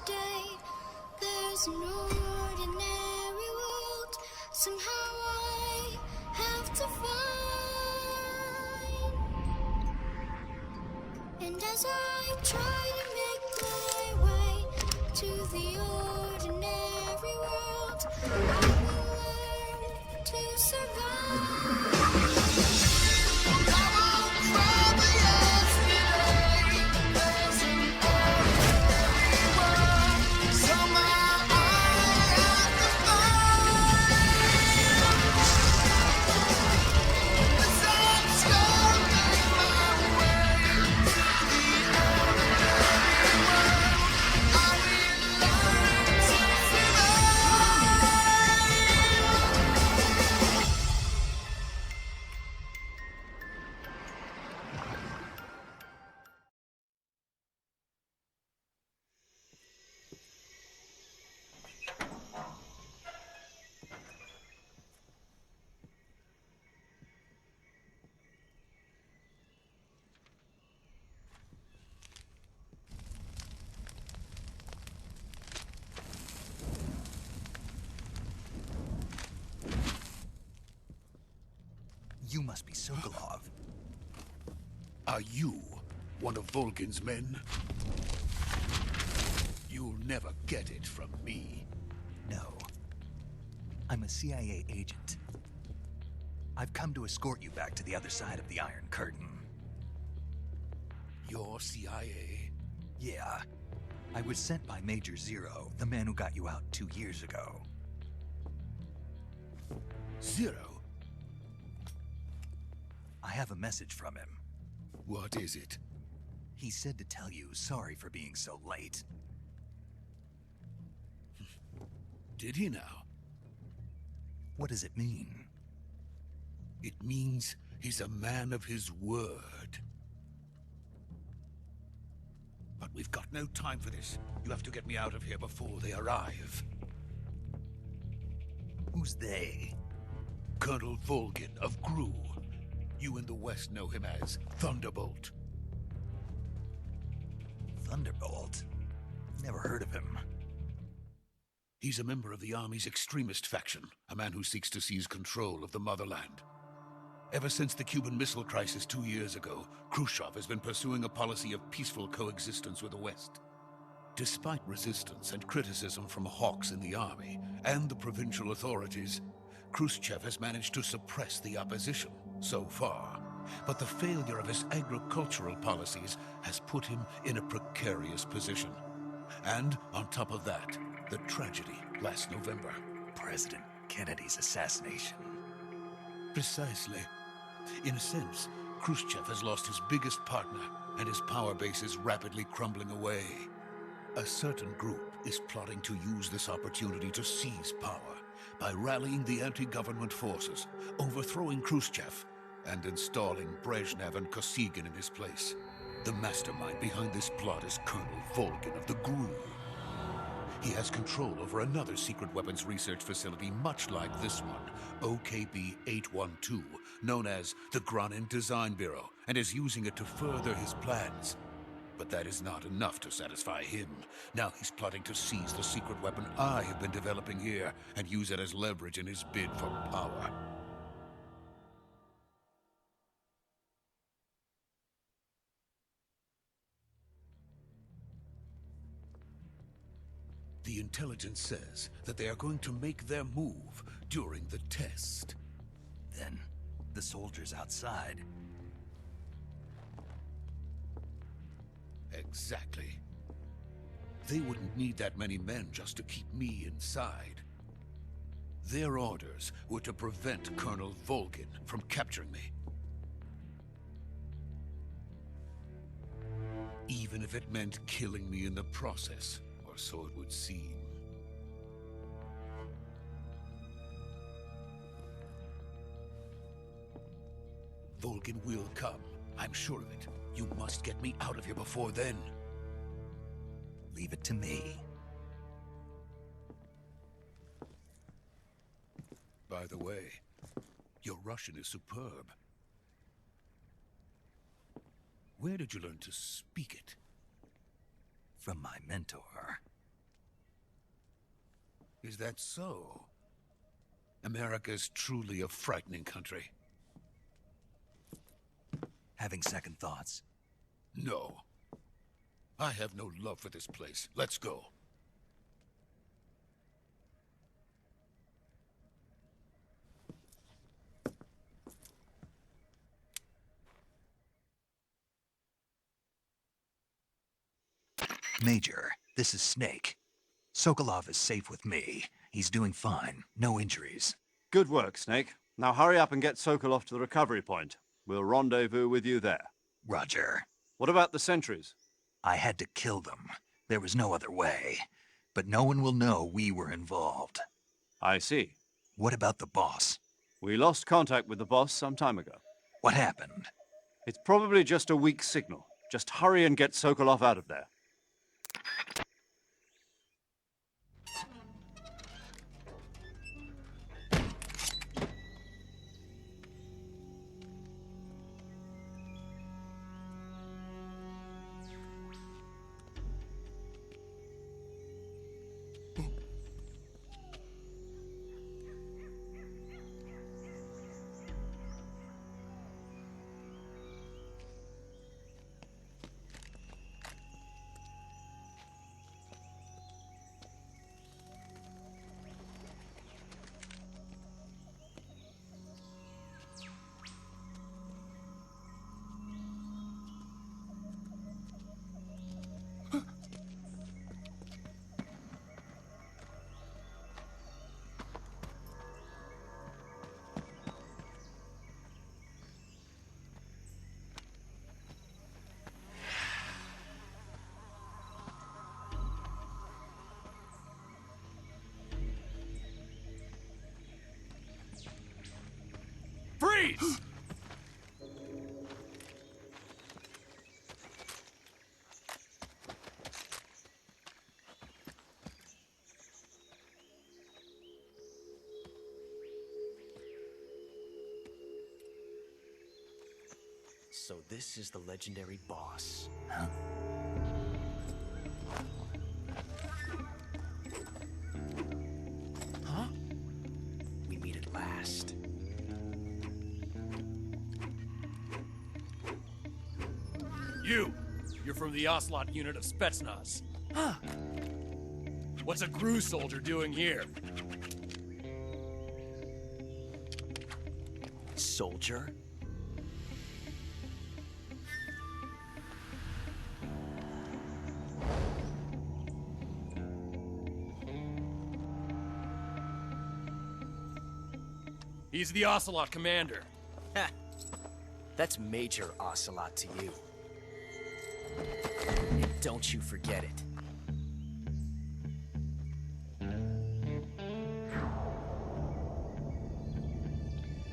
yesterday. There's an ordinary world. Somehow I have to find. And as I try to make my way to the ordinary world, I will learn to survive. You must be Sokolov. Are you one of Volgin's men? You'll never get it from me. No. I'm a CIA agent. I've come to escort you back to the other side of the Iron Curtain. You're CIA? Yeah. I was sent by Major Zero, the man who got you out 2 years ago. Zero? I have a message from him. What is it? He said to tell you sorry for being so late. Did he now? What does it mean? It means he's a man of his word. But we've got no time for this. You have to get me out of here before they arrive. Who's they? Colonel Volgin of GRU. You in the West know him as Thunderbolt. Thunderbolt? Never heard of him. He's a member of the Army's extremist faction, a man who seeks to seize control of the motherland. Ever since the Cuban Missile Crisis 2 years ago, Khrushchev has been pursuing a policy of peaceful coexistence with the West. Despite resistance and criticism from hawks in the Army and the provincial authorities, Khrushchev has managed to suppress the opposition so far. But the failure of his agricultural policies has put him in a precarious position. And on top of that, the tragedy last November. President Kennedy's assassination. Precisely. In a sense, Khrushchev has lost his biggest partner, and his power base is rapidly crumbling away. A certain group is plotting to use this opportunity to seize power by rallying the anti-government forces, overthrowing Khrushchev, and installing Brezhnev and Kosygin in his place. The mastermind behind this plot is Colonel Volgin of the GRU. He has control over another secret weapons research facility much like this one, OKB-812, known as the Granin Design Bureau, and is using it to further his plans. But that is not enough to satisfy him. Now he's plotting to seize the secret weapon I have been developing here and use it as leverage in his bid for power. The intelligence says that they are going to make their move during the test. Then, the soldiers outside. Exactly. They wouldn't need that many men just to keep me inside. Their orders were to prevent Colonel Volgin from capturing me. Even if it meant killing me in the process, or so it would seem. Volgin will come. I'm sure of it. You must get me out of here before then. Leave it to me. By the way, your Russian is superb. Where did you learn to speak it? From my mentor. Is that so? America's truly a frightening country. Having second thoughts? No. I have no love for this place. Let's go. Major, this is Snake. Sokolov is safe with me. He's doing fine. No injuries. Good work, Snake. Now hurry up and get Sokolov to the recovery point. We'll rendezvous with you there. Roger. What about the sentries? I had to kill them. There was no other way. But no one will know we were involved. I see. What about the boss? We lost contact with the boss some time ago. What happened? It's probably just a weak signal. Just hurry and get Sokolov out of there. Freeze! So this is the legendary boss. Huh? Huh? We meet at last. You're from the Ocelot unit of Spetsnaz. Huh. What's a GRU soldier doing here? Soldier? He's the Ocelot commander. Ha! That's Major Ocelot to you. And don't you forget it.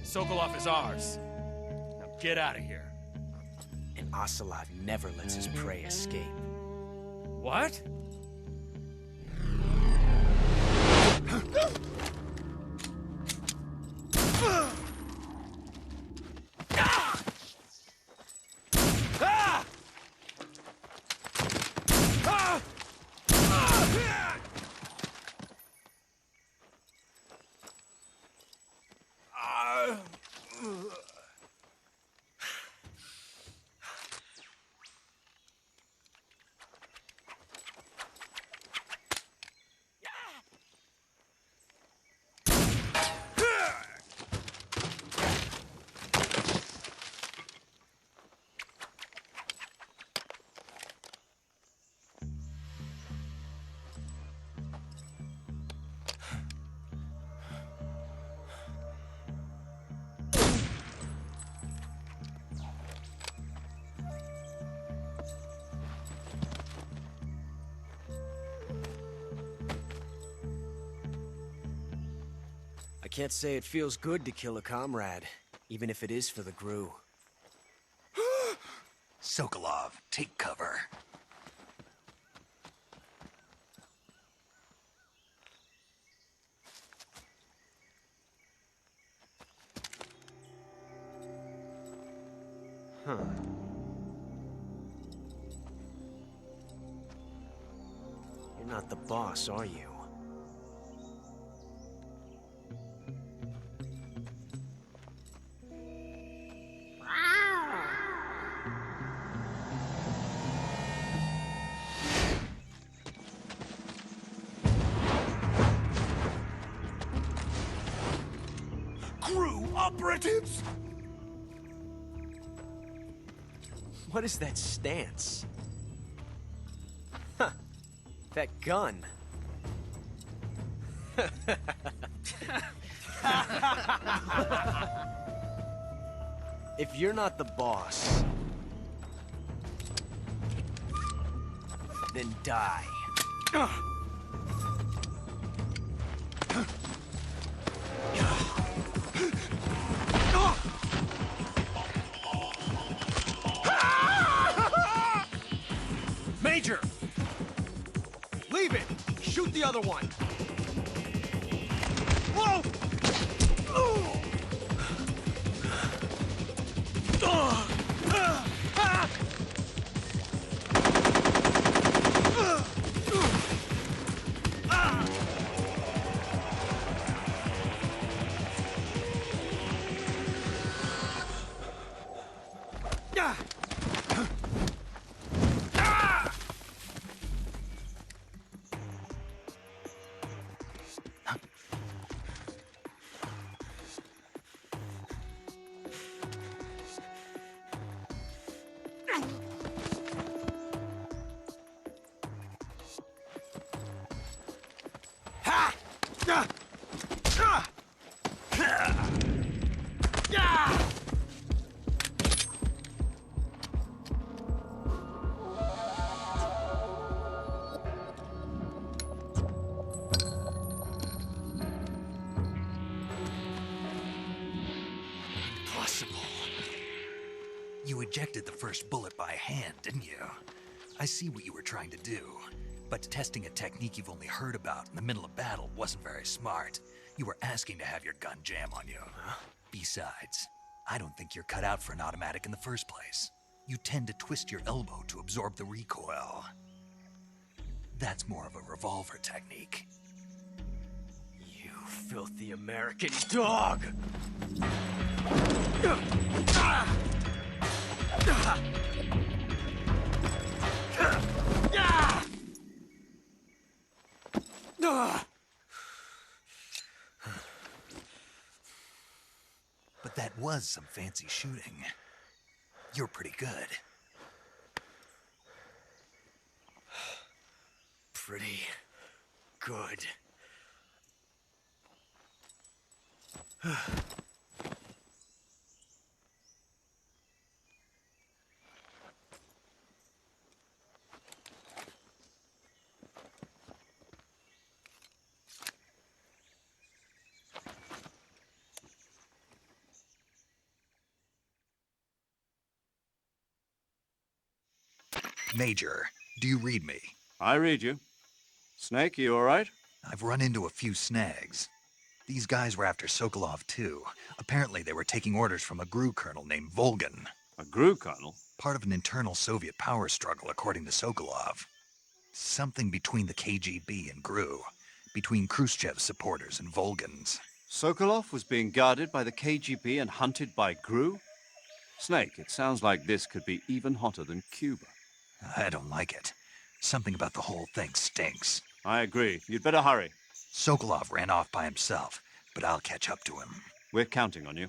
Sokolov is ours. Now get out of here. And Ocelot never lets his prey escape. What? I can't say it feels good to kill a comrade, even if it is for the GRU. Sokolov, take cover. Huh. You're not the boss, are you? operatives! What is that stance? Huh. That gun. If you're not the boss, then die. Major! Leave it! Shoot the other one! Whoa! You ejected the first bullet by hand, didn't you? I see what you were trying to do. But testing a technique you've only heard about in the middle of battle wasn't very smart. You were asking to have your gun jam on you. Huh? Besides, I don't think you're cut out for an automatic in the first place. You tend to twist your elbow to absorb the recoil. That's more of a revolver technique. You filthy American dog! But that was some fancy shooting. You're pretty good. Pretty good. Major, do you read me? I read you. Snake, you all right? I've run into a few snags. These guys were after Sokolov too. Apparently they were taking orders from a GRU colonel named Volgan. A GRU colonel? Part of an internal Soviet power struggle, according to Sokolov. Something between the KGB and GRU. Between Khrushchev's supporters and Volgan's. Sokolov was being guarded by the KGB and hunted by GRU? Snake, it sounds like this could be even hotter than Cuba. I don't like it. Something about the whole thing stinks. I agree. You'd better hurry. Sokolov ran off by himself, but I'll catch up to him. We're counting on you.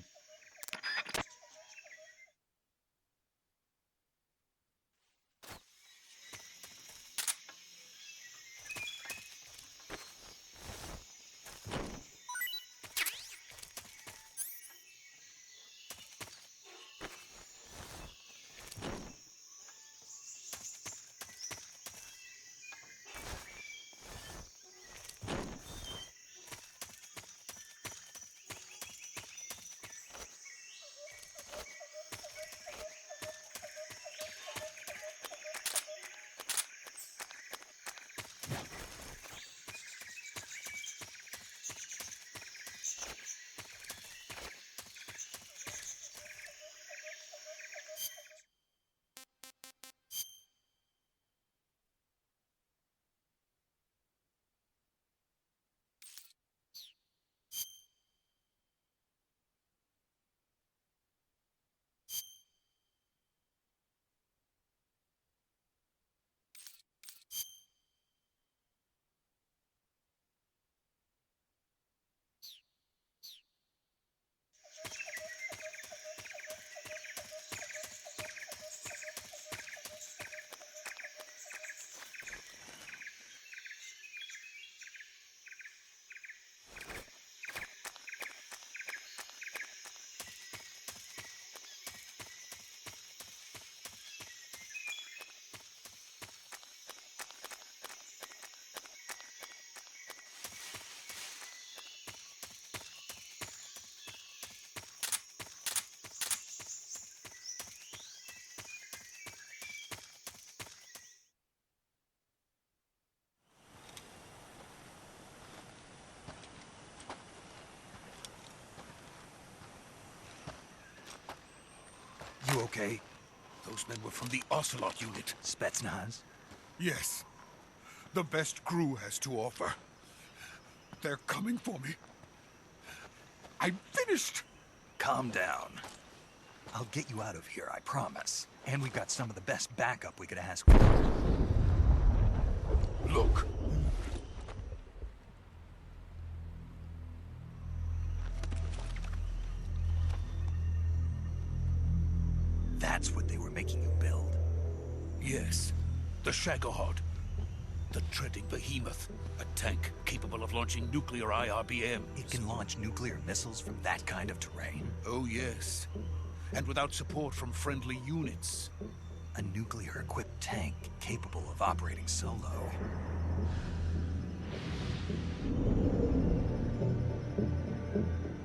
okay? Those men were from the Ocelot unit. Spetsnaz? Yes. The best crew has to offer. They're coming for me. I'm finished! Calm down. I'll get you out of here, I promise. And we've got some of the best backup we could ask for. Look. That's what they were making you build? Yes. The Shagohod. The treading behemoth. A tank capable of launching nuclear IRBMs. It can launch nuclear missiles from that kind of terrain? Oh, yes. And without support from friendly units. A nuclear-equipped tank capable of operating solo.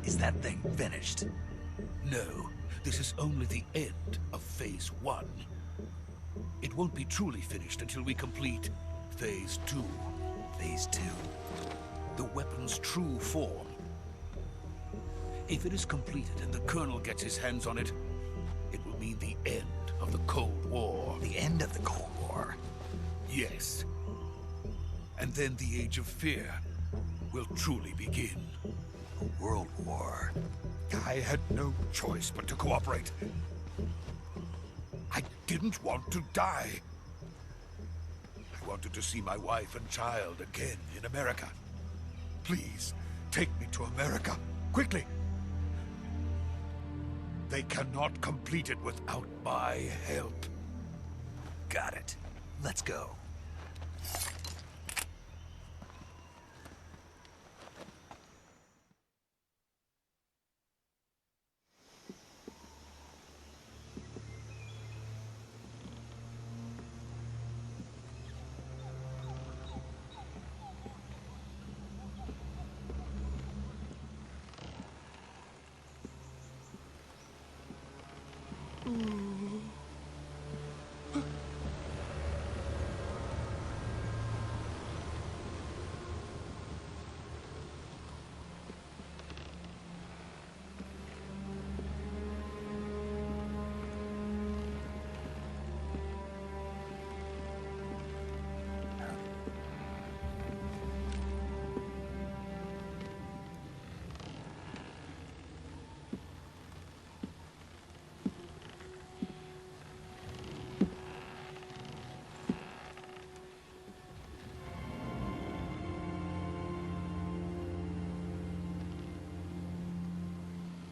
Is that thing finished? No. This is only the end of Phase 1. It won't be truly finished until we complete Phase 2. Phase 2? The weapon's true form. If it is completed and the Colonel gets his hands on it, it will mean the end of the Cold War. The end of the Cold War? Yes. And then the Age of Fear will truly begin. A world war? I had no choice but to cooperate. I didn't want to die. I wanted to see my wife and child again in America. Please, take me to America, quickly. They cannot complete it without my help. Got it. Let's go.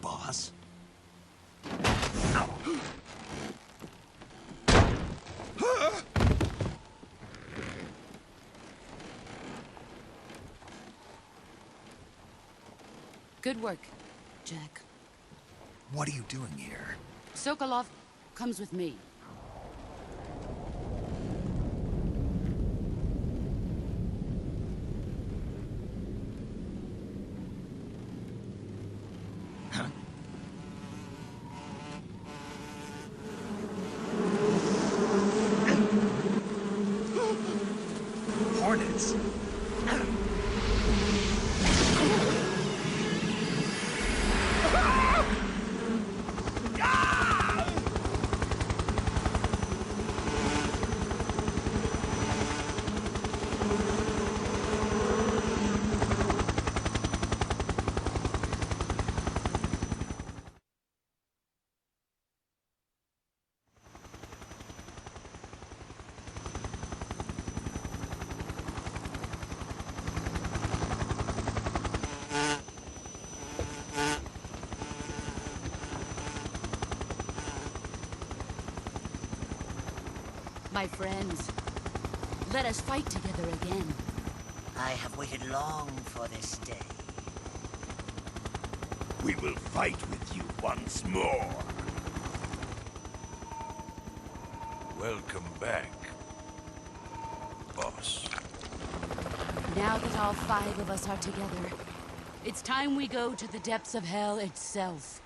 Boss? Good work, Jack. What are you doing here? Sokolov comes with me. Hornets? My friends, let us fight together again. I have waited long for this day. We will fight with you once more. Welcome back, boss. Now that all 5 of us are together, it's time we go to the depths of hell itself.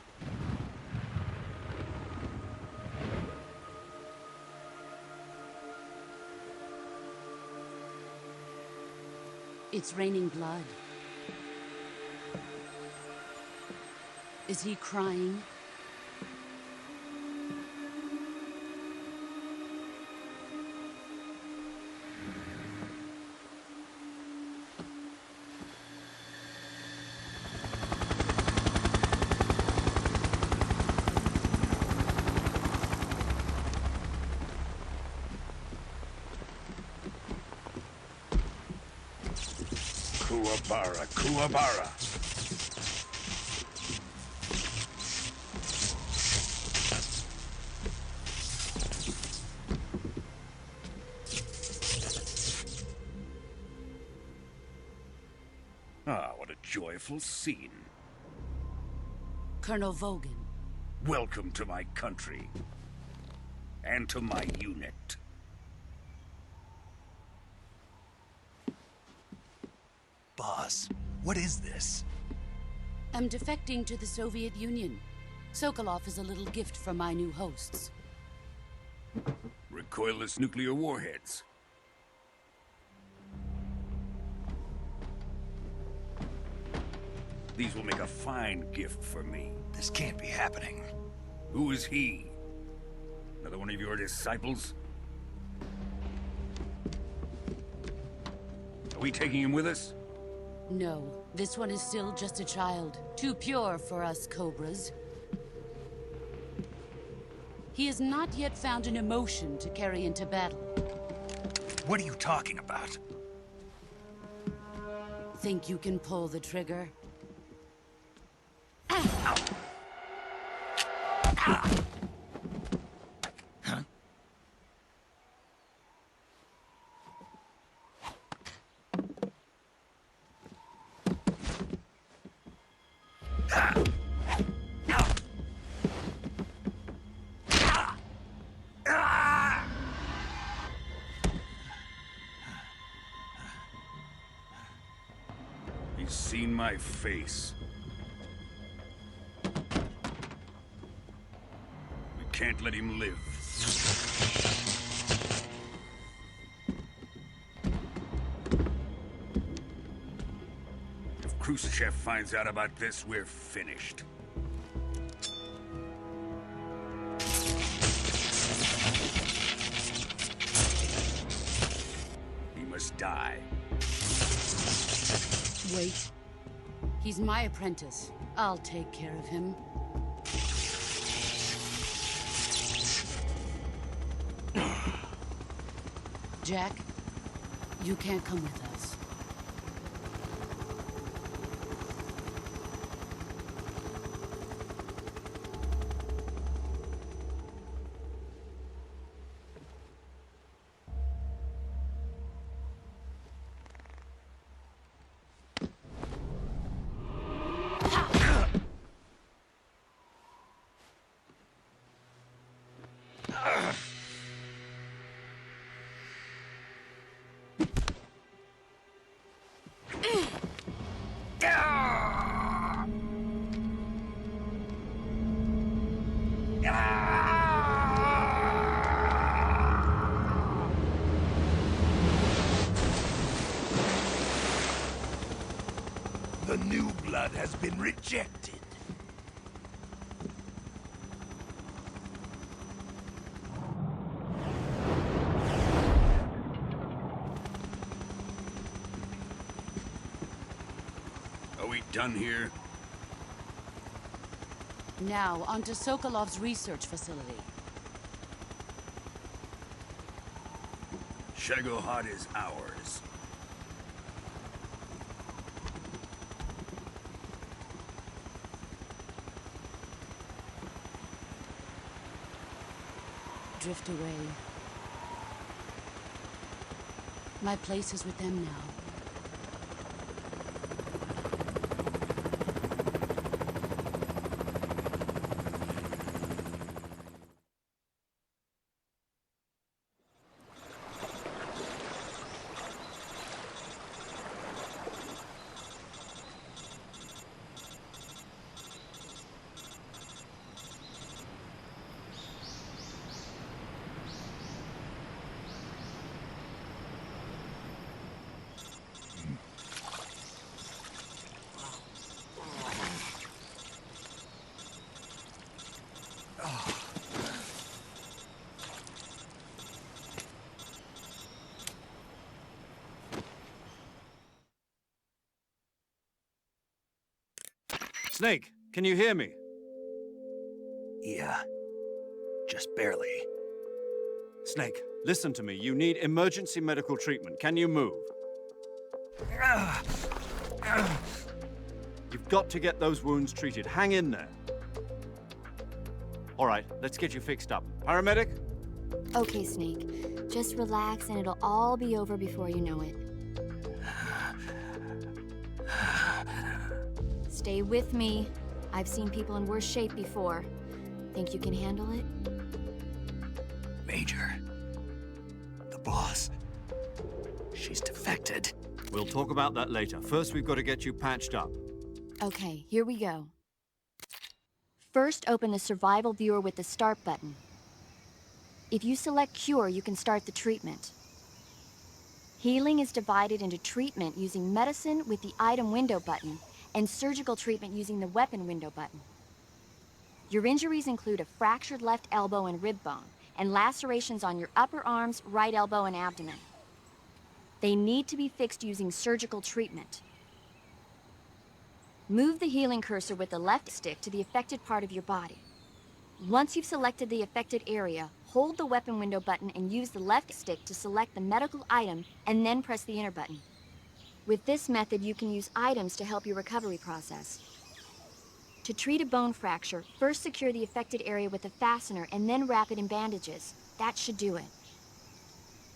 It's raining blood. Is he crying? Kuwabara, Kuwabara. Ah, what a joyful scene. Colonel Vogan. Welcome to my country. And to my unit. Boss, what is this? I'm defecting to the Soviet Union. Sokolov is a little gift from my new hosts. Recoilless nuclear warheads. These will make a fine gift for me. This can't be happening. Who is he? Another one of your disciples? Are we taking him with us? No, this one is still just a child. Too pure for us Cobras. He has not yet found an emotion to carry into battle. What are you talking about? Think you can pull the trigger? He's seen my face. We can't let him live. If Khrushchev finds out about this, we're finished. He must die. Wait. He's my apprentice. I'll take care of him. Jack, you can't come with us. The new blood has been rejected. Are we done here? Now, onto Sokolov's research facility. Shagohod is ours. Drift away. My place is with them now. Snake, can you hear me? Yeah. Just barely. Snake, listen to me. You need emergency medical treatment. Can you move? You've got to get those wounds treated. Hang in there. All right, let's get you fixed up. Paramedic? Okay, Snake. Just relax and it'll all be over before you know it. Stay with me. I've seen people in worse shape before. Think you can handle it? Major. The boss. She's defected. We'll talk about that later. First, we've got to get you patched up. Okay, here we go. First, open the survival viewer with the start button. If you select cure, you can start the treatment. Healing is divided into treatment using medicine with the item window button and surgical treatment using the weapon window button. Your injuries include a fractured left elbow and rib bone and lacerations on your upper arms, right elbow, and abdomen. They need to be fixed using surgical treatment. Move the healing cursor with the left stick to the affected part of your body. Once you've selected the affected area, hold the weapon window button and use the left stick to select the medical item and then press the enter button. With this method, you can use items to help your recovery process. To treat a bone fracture, first secure the affected area with a fastener and then wrap it in bandages. That should do it.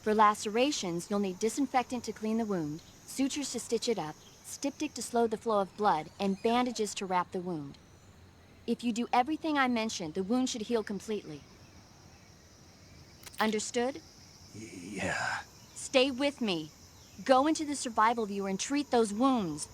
For lacerations, you'll need disinfectant to clean the wound, sutures to stitch it up, styptic to slow the flow of blood, and bandages to wrap the wound. If you do everything I mentioned, the wound should heal completely. Understood? Yeah. Stay with me. Go into the survival viewer and treat those wounds.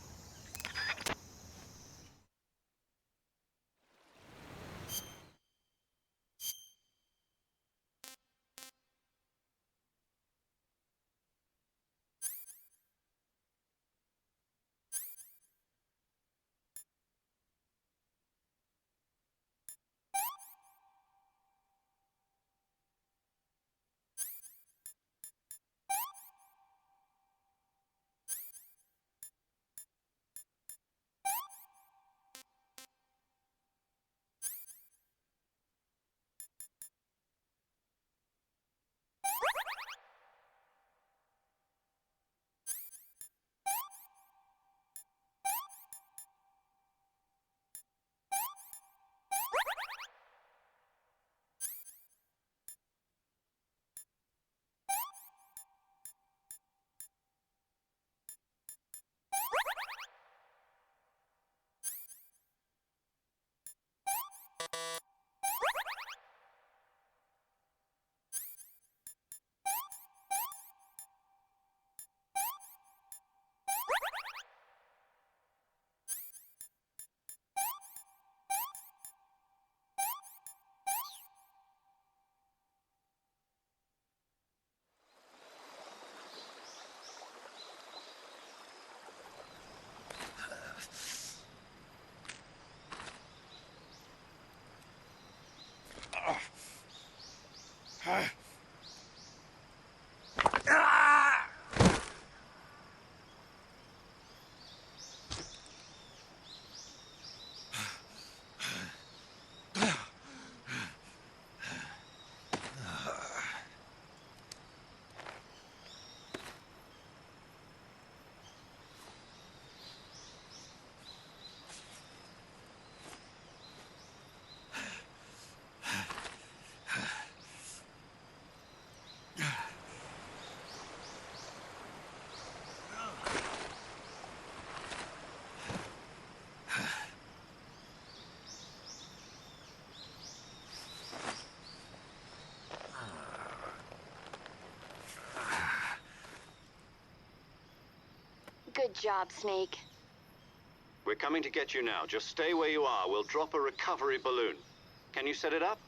Good job, Snake. We're coming to get you now. Just stay where you are. We'll drop a recovery balloon. Can you set it up?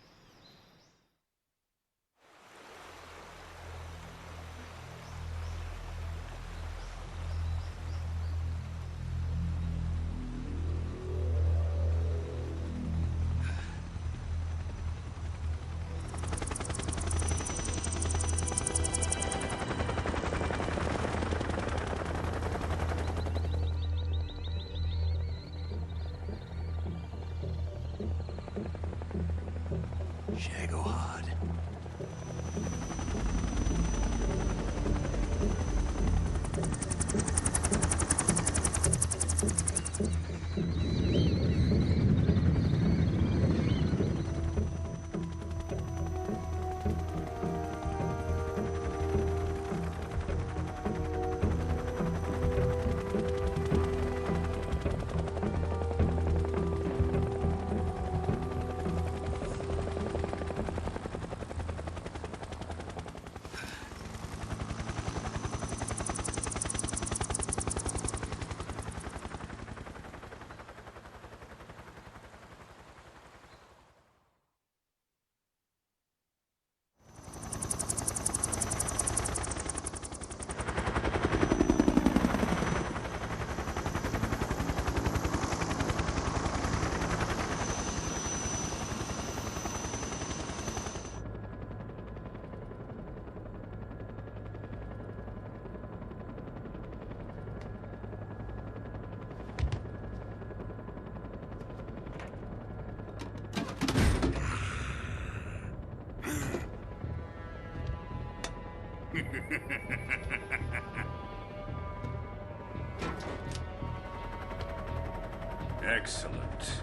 Excellent.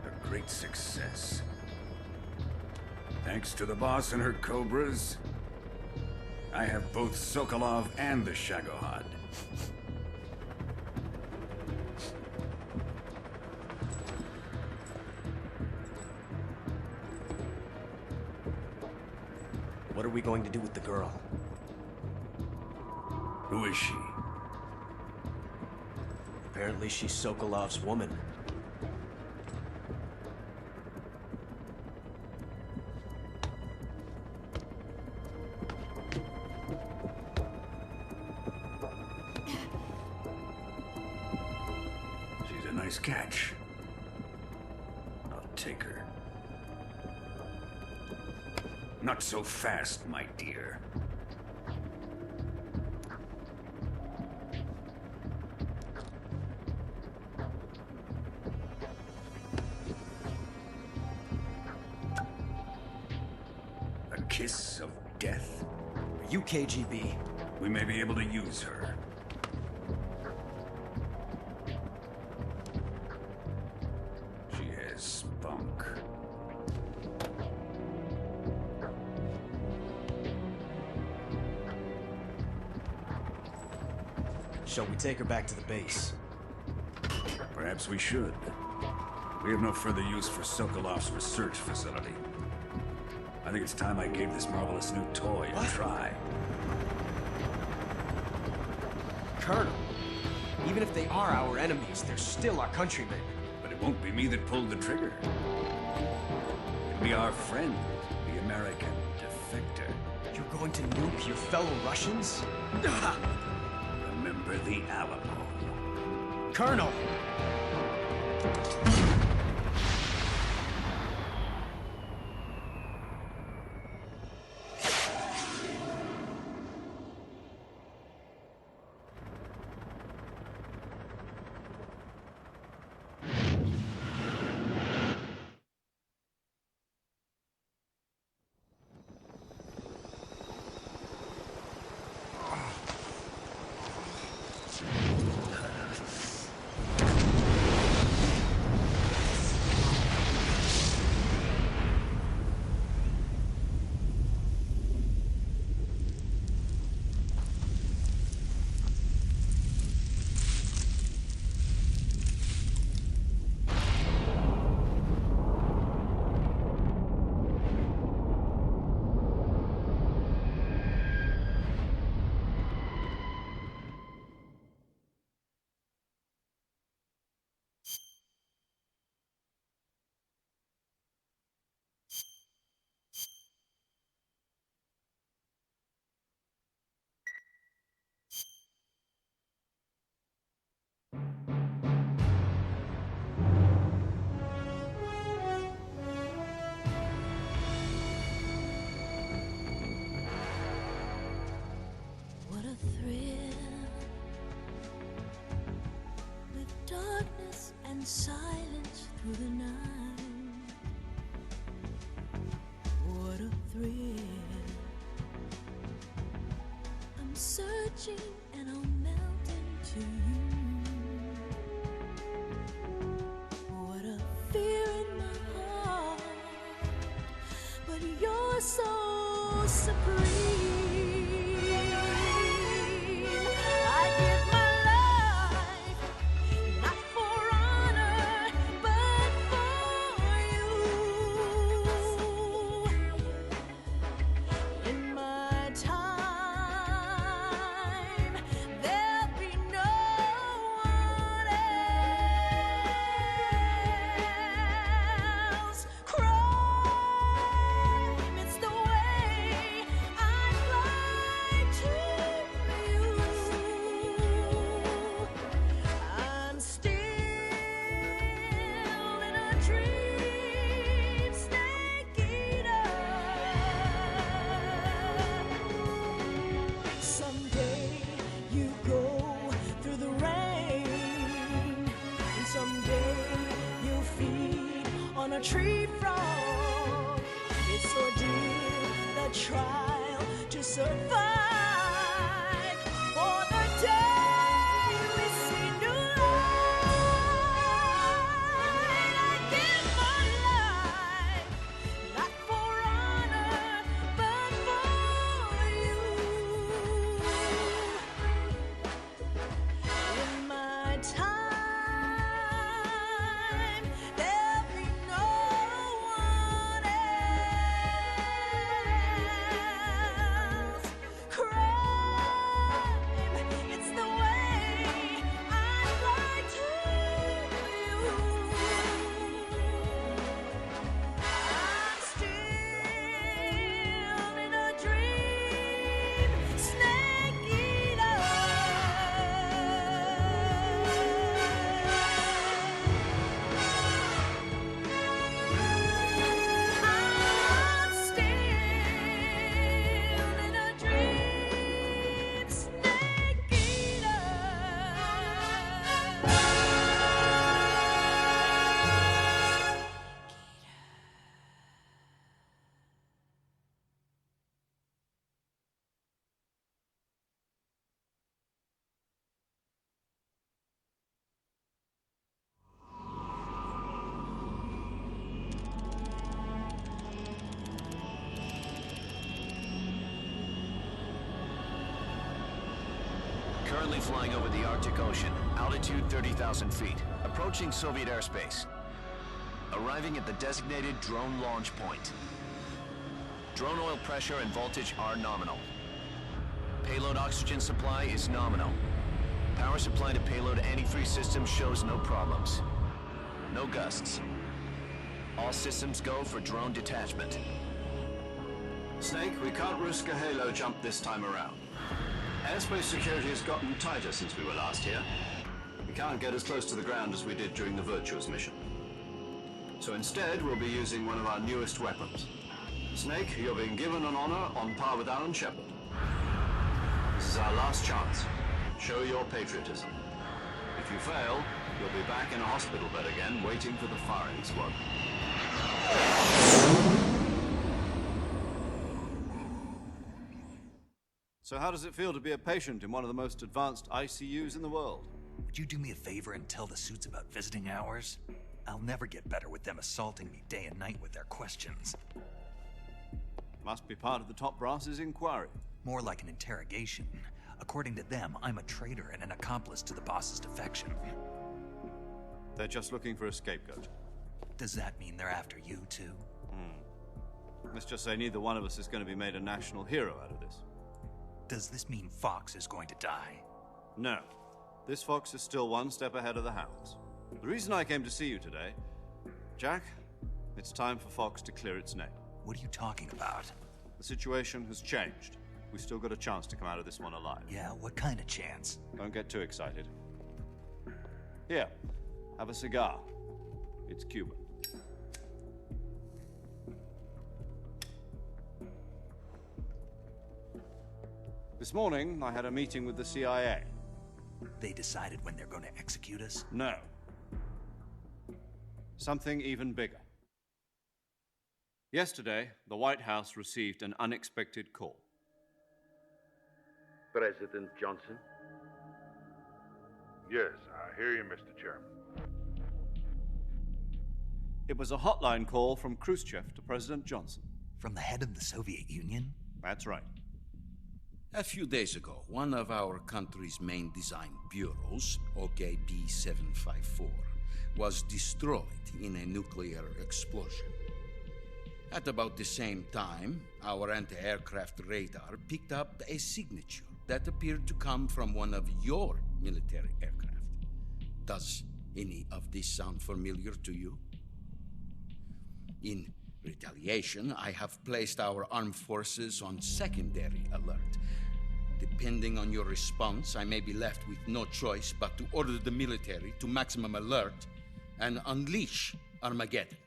A great success. Thanks to the boss and her cobras, I have both Sokolov and the Shagohod. What are we going to do with the girl? Who is she? Apparently she's Sokolov's woman. She's a nice catch. I'll take her. Not so fast, my dear. A kiss of death? Are you KGB? We may be able to use her. She has spunk. Shall we take her back to the base? Perhaps we should. We have no further use for Sokolov's research facility. I think it's time I gave this marvelous new toy a try. Colonel, even if they are our enemies, they're still our countrymen. But it won't be me that pulled the trigger. It'll be our friend, the American defector. You're going to nuke your fellow Russians? Remember the Alamo. Colonel! What a thrill, with darkness and silence through the night. What a thrill, I'm searching and I'll melt into you. What a fear in my heart, but you're so supreme. I give my life, not for honor, but for you. In my time, there'll be no one else. Crime, it's the way I fly to you. I'm still in a dream, snake eater. Someday you go through the rain, and someday you'll feed on a tree frog. It's ordeal, the trial to survive for the day we see new light. I give my life, not for honor, but for you. In my time, there'll be no one else. Crime, it's the way I lie to you. I'm still in a dream, snake eater. I'm still in a dream, snake eater. Currently flying over the Arctic Ocean, altitude 30,000 feet, approaching Soviet airspace. Arriving at the designated drone launch point. Drone oil pressure and voltage are nominal. Payload oxygen supply is nominal. Power supply to payload antifreeze system shows no problems. No gusts. All systems go for drone detachment. Snake, we can't risk a halo jump this time around. Airspace security has gotten tighter since we were last here. We can't get as close to the ground as we did during the Virtuous mission. So instead, we'll be using one of our newest weapons. Snake, you're being given an honor on par with Alan Shepard. This is our last chance. Show your patriotism. If you fail, you'll be back in a hospital bed again, waiting for the firing squad. So how does it feel to be a patient in one of the most advanced ICUs in the world? Would you do me a favor and tell the suits about visiting hours? I'll never get better with them assaulting me day and night with their questions. Must be part of the top brass's inquiry. More like an interrogation. According to them, I'm a traitor and an accomplice to the boss's defection. They're just looking for a scapegoat. Does that mean they're after you, too? Let's just say neither one of us is going to be made a national hero out of this. Does this mean Fox is going to die? No. This fox is still one step ahead of the hounds. The reason I came to see you today, Jack, it's time for Fox to clear its name. What are you talking about? The situation has changed. We've still got a chance to come out of this one alive. Yeah, what kind of chance? Don't get too excited. Here, have a cigar. It's Cuban. This morning, I had a meeting with the CIA. They decided when they're going to execute us? No. Something even bigger. Yesterday, the White House received an unexpected call. President Johnson? Yes, I hear you, Mr. Chairman. It was a hotline call from Khrushchev to President Johnson. From the head of the Soviet Union? That's right. A few days ago, one of our country's main design bureaus, OKB-754, was destroyed in a nuclear explosion. At about the same time, our anti-aircraft radar picked up a signature that appeared to come from one of your military aircraft. Does any of this sound familiar to you? In retaliation, I have placed our armed forces on secondary alert. Depending on your response, I may be left with no choice but to order the military to maximum alert and unleash Armageddon.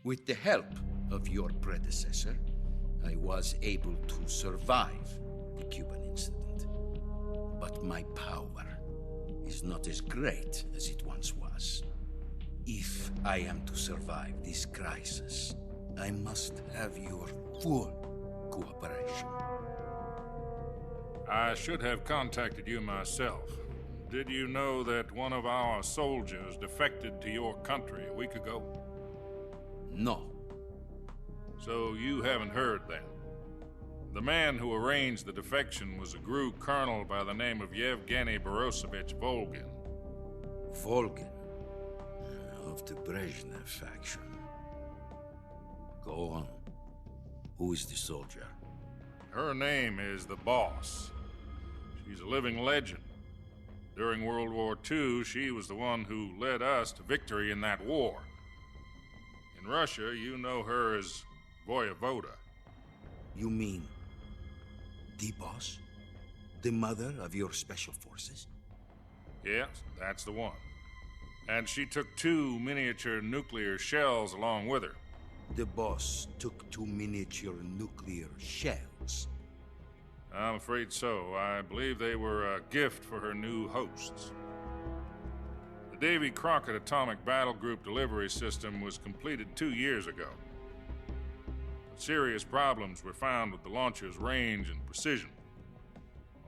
With the help of your predecessor, I was able to survive the Cuban incident. But my power is not as great as it once was. If I am to survive this crisis, I must have your full cooperation. I should have contacted you myself. Did you know that one of our soldiers defected to your country a week ago? No. So you haven't heard then. The man who arranged the defection was a GRU colonel by the name of Yevgeny Borosovich Volgin. Volgin? Of the Brezhnev faction. Go on. Who is the soldier? Her name is the Boss. She's a living legend. During World War II, she was the one who led us to victory in that war. In Russia, you know her as Voyevoda. You mean the Boss? The mother of your special forces? Yes, that's the one. And she took 2 miniature nuclear shells along with her. The Boss took 2 miniature nuclear shells. I'm afraid so. I believe they were a gift for her new hosts. The Davy Crockett Atomic Battle Group delivery system was completed 2 years ago. But serious problems were found with the launcher's range and precision.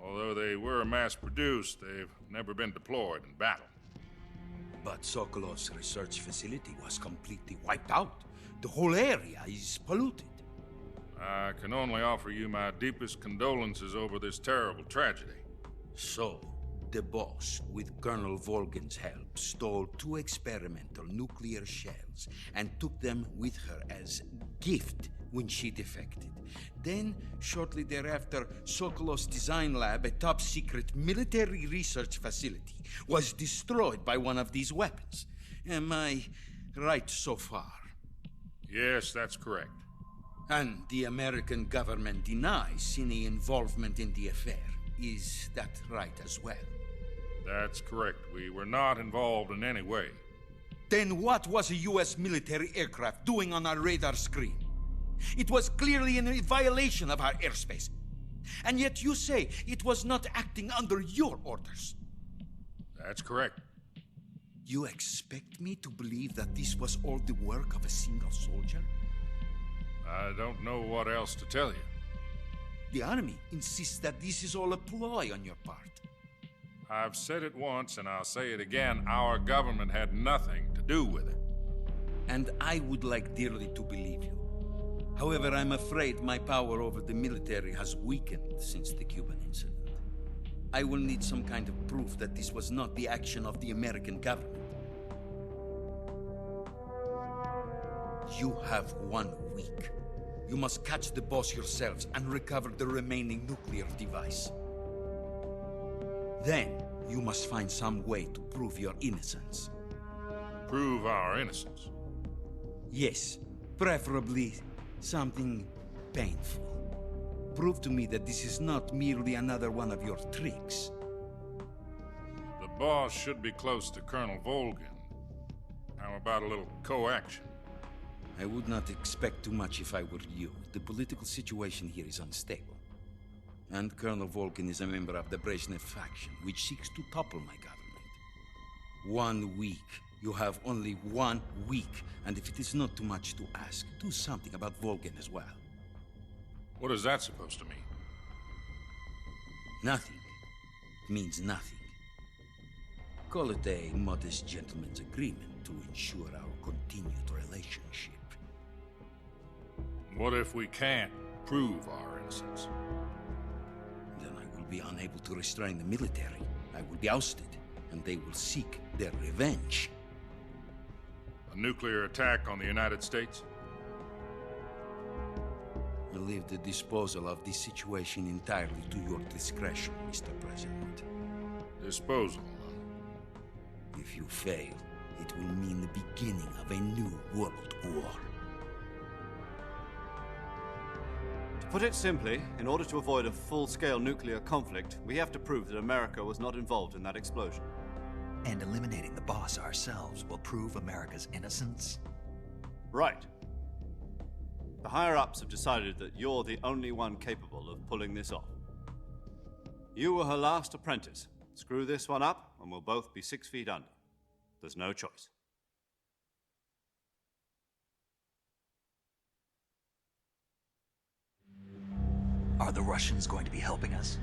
Although they were mass-produced, they've never been deployed in battle. But Sokolov's research facility was completely wiped out. The whole area is polluted. I can only offer you my deepest condolences over this terrible tragedy. So, the Boss, with Colonel Volgin's help, stole 2 experimental nuclear shells and took them with her as gift when she defected. Then, shortly thereafter, Sokolov's design lab, a top-secret military research facility, was destroyed by one of these weapons. Am I right so far? Yes, that's correct. And the American government denies any involvement in the affair. Is that right as well? That's correct. We were not involved in any way. Then what was a U.S. military aircraft doing on our radar screen? It was clearly in violation of our airspace. And yet you say it was not acting under your orders. That's correct. You expect me to believe that this was all the work of a single soldier? I don't know what else to tell you. The army insists that this is all a ploy on your part. I've said it once and I'll say it again. Our government had nothing to do with it. And I would like dearly to believe you. However, I'm afraid my power over the military has weakened since the Cuban incident. I will need some kind of proof that this was not the action of the American government. You have 1 week. You must catch the Boss yourselves and recover the remaining nuclear device. Then, you must find some way to prove your innocence. Prove our innocence? Yes, preferably something painful. Prove to me that this is not merely another one of your tricks. The Boss should be close to Colonel Volgin. How about a little co-action? I would not expect too much if I were you. The political situation here is unstable. And Colonel Volgin is a member of the Brezhnev faction, which seeks to topple my government. 1 week. You have only 1 week. And if it is not too much to ask, do something about Volgin as well. What is that supposed to mean? Nothing. It means nothing. Call it a modest gentleman's agreement to ensure our continued relationship. What if we can't prove our innocence? Then I will be unable to restrain the military. I will be ousted, and they will seek their revenge. A nuclear attack on the United States? I leave the disposal of this situation entirely to your discretion, Mr. President. Disposal? If you fail, it will mean the beginning of a new world war. To put it simply, in order to avoid a full-scale nuclear conflict, we have to prove that America was not involved in that explosion. And eliminating the Boss ourselves will prove America's innocence? Right. The higher-ups have decided that you're the only one capable of pulling this off. You were her last apprentice. Screw this one up, and we'll both be 6 feet under. There's no choice. Are the Russians going to be helping us?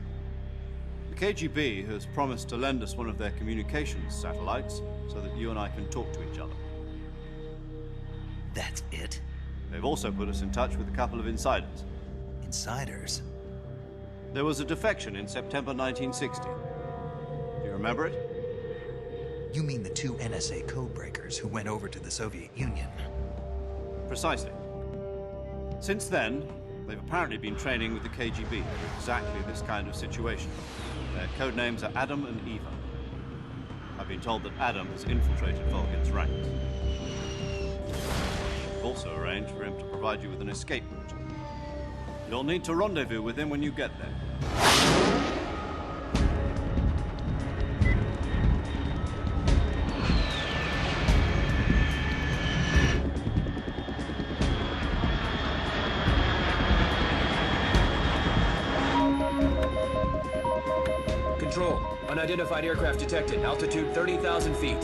The KGB has promised to lend us one of their communications satellites so that you and I can talk to each other. That's it? They've also put us in touch with a couple of insiders. Insiders? There was a defection in September 1960. Do you remember it? You mean the two NSA codebreakers who went over to the Soviet Union? Precisely. Since then, they've apparently been training with the KGB for exactly this kind of situation. Their code names are Adam and Eva. I've been told that Adam has infiltrated Volgin's ranks. We've also arranged for him to provide you with an escape route. You'll need to rendezvous with him when you get there. Control. Unidentified aircraft detected. Altitude 30,000 feet.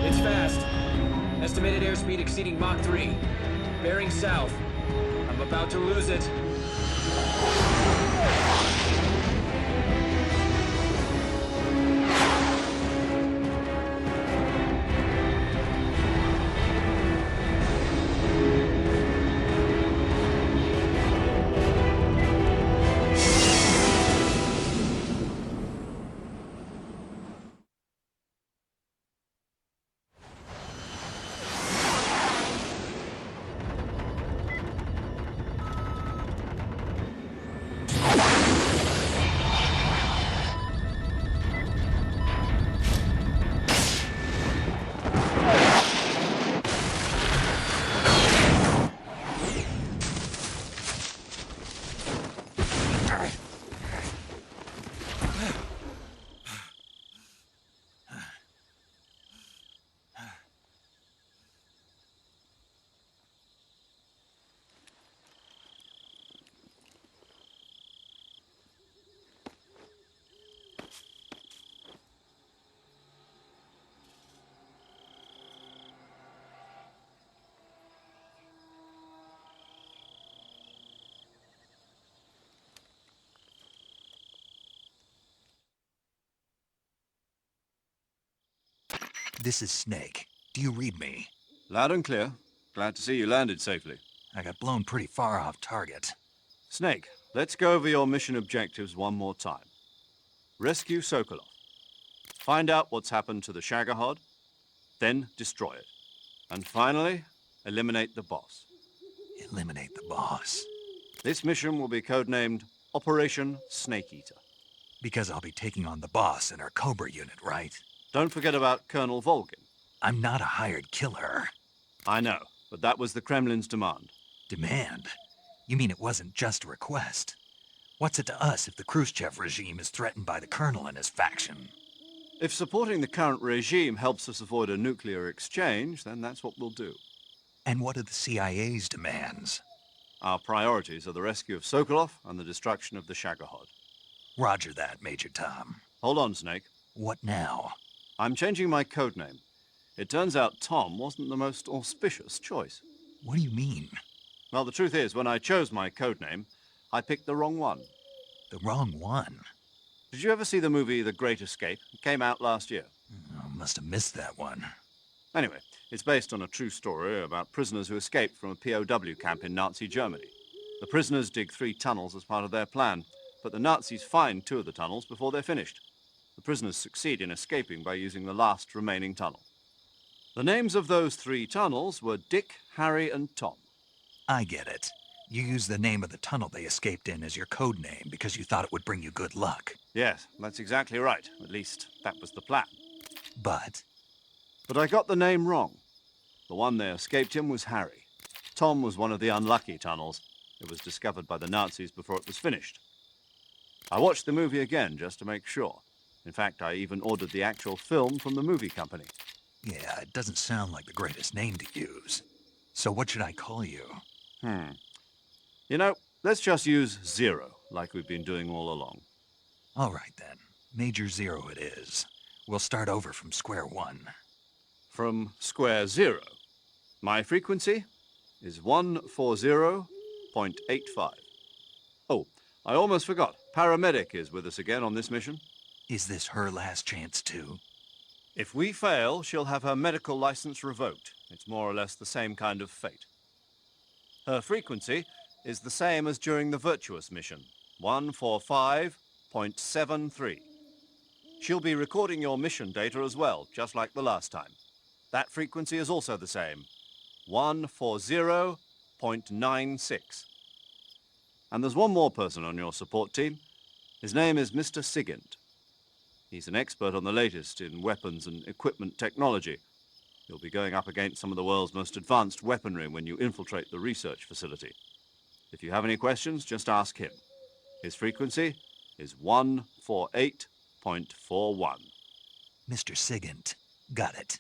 It's fast. Estimated airspeed exceeding Mach 3. Bearing south. I'm about to lose it. This is Snake. Do you read me? Loud and clear. Glad to see you landed safely. I got blown pretty far off target. Snake, let's go over your mission objectives one more time. Rescue Sokolov. Find out what's happened to the Shagohod, then destroy it. And finally, eliminate the boss. Eliminate the boss? This mission will be codenamed Operation Snake Eater. Because I'll be taking on the boss in our Cobra unit, right? Don't forget about Colonel Volgin. I'm not a hired killer. I know, but that was the Kremlin's demand. Demand? You mean it wasn't just a request? What's it to us if the Khrushchev regime is threatened by the Colonel and his faction? If supporting the current regime helps us avoid a nuclear exchange, then that's what we'll do. And what are the CIA's demands? Our priorities are the rescue of Sokolov and the destruction of the Shagohod. Roger that, Major Tom. Hold on, Snake. What now? I'm changing my codename. It turns out Tom wasn't the most auspicious choice. What do you mean? Well, the truth is, when I chose my codename, I picked the wrong one. The wrong one? Did you ever see the movie The Great Escape? It came out last year. Oh, must have missed that one. Anyway, it's based on a true story about prisoners who escaped from a POW camp in Nazi Germany. The prisoners dig 3 tunnels as part of their plan, but the Nazis find 2 of the tunnels before they're finished. The prisoners succeed in escaping by using the last remaining tunnel. The names of those 3 tunnels were Dick, Harry, and Tom. I get it. You used the name of the tunnel they escaped in as your code name because you thought it would bring you good luck. Yes, that's exactly right. At least, that was the plan. But I got the name wrong. The one they escaped in was Harry. Tom was one of the unlucky tunnels. It was discovered by the Nazis before it was finished. I watched the movie again just to make sure. In fact, I even ordered the actual film from the movie company. yeah, it doesn't sound like the greatest name to use. So what should I call you? You know, let's just use Zero, like we've been doing all along. All right, then. Major Zero it is. We'll start over from square one. From square zero. My frequency is 140.85. Oh, I almost forgot. Paramedic is with us again on this mission. Is this her last chance, too? If we fail, she'll have her medical license revoked. It's more or less the same kind of fate. Her frequency is the same as during the Virtuous mission, 145.73. She'll be recording your mission data as well, just like the last time. That frequency is also the same, 140.96. And there's one more person on your support team. His name is Mr. Sigint. He's an expert on the latest in weapons and equipment technology. You'll be going up against some of the world's most advanced weaponry when you infiltrate the research facility. If you have any questions, just ask him. His frequency is 148.41. Mr. Sigint. Got it.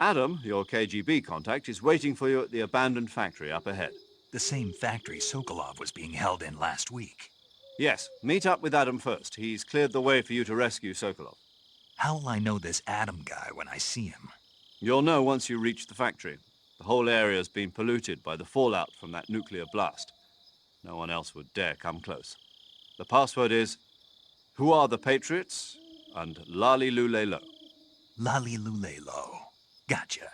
Adam, your KGB contact, is waiting for you at the abandoned factory up ahead. The same factory Sokolov was being held in last week. Yes, meet up with Adam first. He's cleared the way for you to rescue Sokolov. How'll I know this Adam guy when I see him? You'll know once you reach the factory. The whole area's been polluted by the fallout from that nuclear blast. No one else would dare come close. The password is, "Who are the Patriots?" and "Lali Lule Lo." Lali Lule Lo. Gotcha.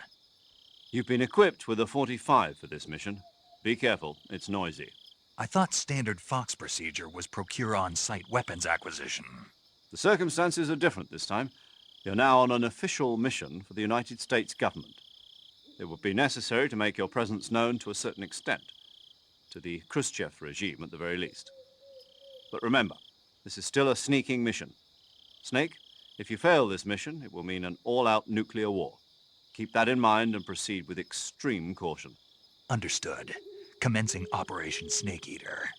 You've been equipped with a 45 for this mission. Be careful, it's noisy. I thought standard Fox procedure was procure on-site weapons acquisition. The circumstances are different this time. You're now on an official mission for the United States government. It would be necessary to make your presence known to a certain extent, to the Khrushchev regime at the very least. But remember, this is still a sneaking mission. Snake, if you fail this mission, it will mean an all-out nuclear war. Keep that in mind and proceed with extreme caution. Understood. Commencing Operation Snake Eater.